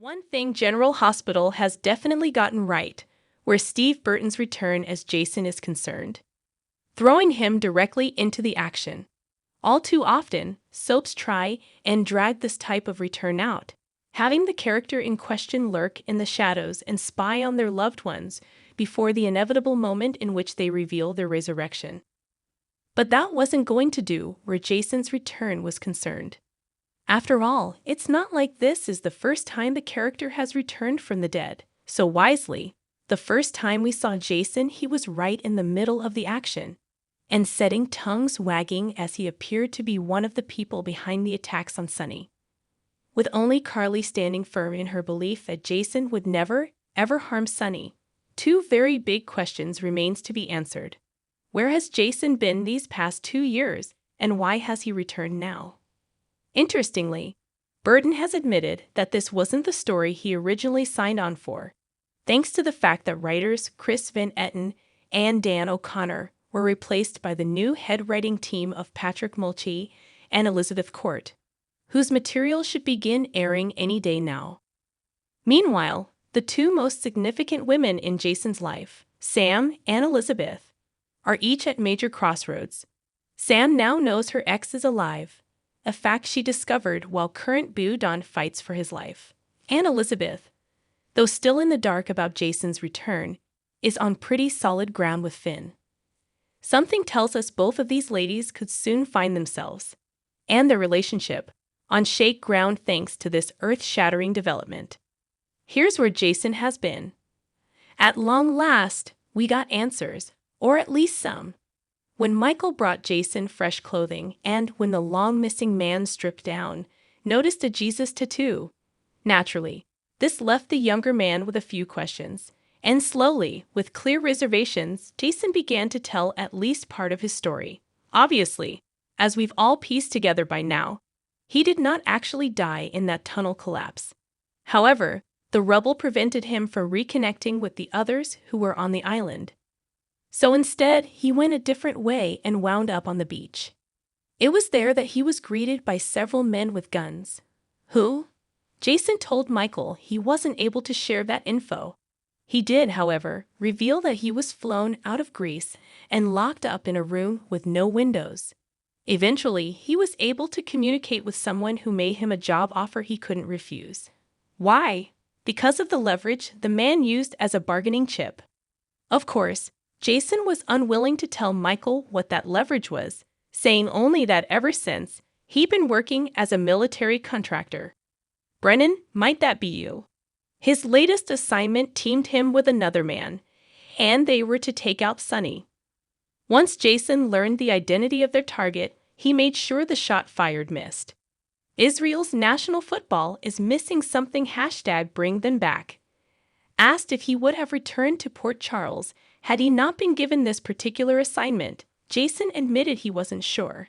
One thing General Hospital has definitely gotten right, where Steve Burton's return as Jason is concerned, throwing him directly into the action. All too often, soaps try and drag this type of return out, having the character in question lurk in the shadows and spy on their loved ones before the inevitable moment in which they reveal their resurrection. But that wasn't going to do where Jason's return was concerned. After all, it's not like this is the first time the character has returned from the dead. So wisely, the first time we saw Jason, he was right in the middle of the action, and setting tongues wagging as he appeared to be one of the people behind the attacks on Sunny. With only Carly standing firm in her belief that Jason would never, ever harm Sunny, two very big questions remains to be answered. Where has Jason been these past 2 years, and why has he returned now? Interestingly, Burton has admitted that this wasn't the story he originally signed on for, thanks to the fact that writers Chris Van Etten and Dan O'Connor were replaced by the new head writing team of Patrick Mulcahy and Elizabeth Court, whose material should begin airing any day now. Meanwhile, the two most significant women in Jason's life, Sam and Elizabeth, are each at major crossroads. Sam now knows her ex is alive, a fact she discovered while current beau Don fights for his life. And Elizabeth, though still in the dark about Jason's return, is on pretty solid ground with Finn. Something tells us both of these ladies could soon find themselves, and their relationship, on shake ground thanks to this earth-shattering development. Here's where Jason has been. At long last, we got answers, or at least some. When Michael brought Jason fresh clothing, and when the long-missing man stripped down, noticed a Jesus tattoo. Naturally, this left the younger man with a few questions, and slowly, with clear reservations, Jason began to tell at least part of his story. Obviously, as we've all pieced together by now, he did not actually die in that tunnel collapse. However, the rubble prevented him from reconnecting with the others who were on the island. So instead, he went a different way and wound up on the beach. It was there that he was greeted by several men with guns. Who? Jason told Michael he wasn't able to share that info. He did, however, reveal that he was flown out of Greece and locked up in a room with no windows. Eventually, he was able to communicate with someone who made him a job offer he couldn't refuse. Why? Because of the leverage the man used as a bargaining chip. Of course, Jason was unwilling to tell Michael what that leverage was, saying only that ever since, he'd been working as a military contractor. Brennan, might that be you? His latest assignment teamed him with another man, and they were to take out Sunny. Once Jason learned the identity of their target, he made sure the shot fired missed. Israel's national football is missing something #BringThemBack. Asked if he would have returned to Port Charles had he not been given this particular assignment, Jason admitted he wasn't sure.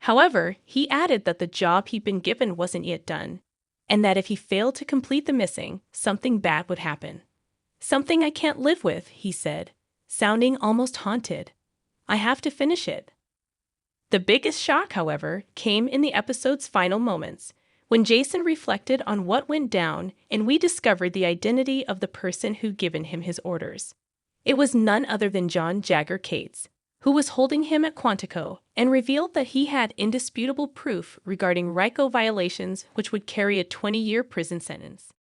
However, he added that the job he'd been given wasn't yet done, and that if he failed to complete the missing, something bad would happen. Something I can't live with, he said, sounding almost haunted. I have to finish it. The biggest shock, however, came in the episode's final moments, when Jason reflected on what went down and we discovered the identity of the person who'd given him his orders. It was none other than John Jagger Cates, who was holding him at Quantico and revealed that he had indisputable proof regarding RICO violations which would carry a 20-year prison sentence.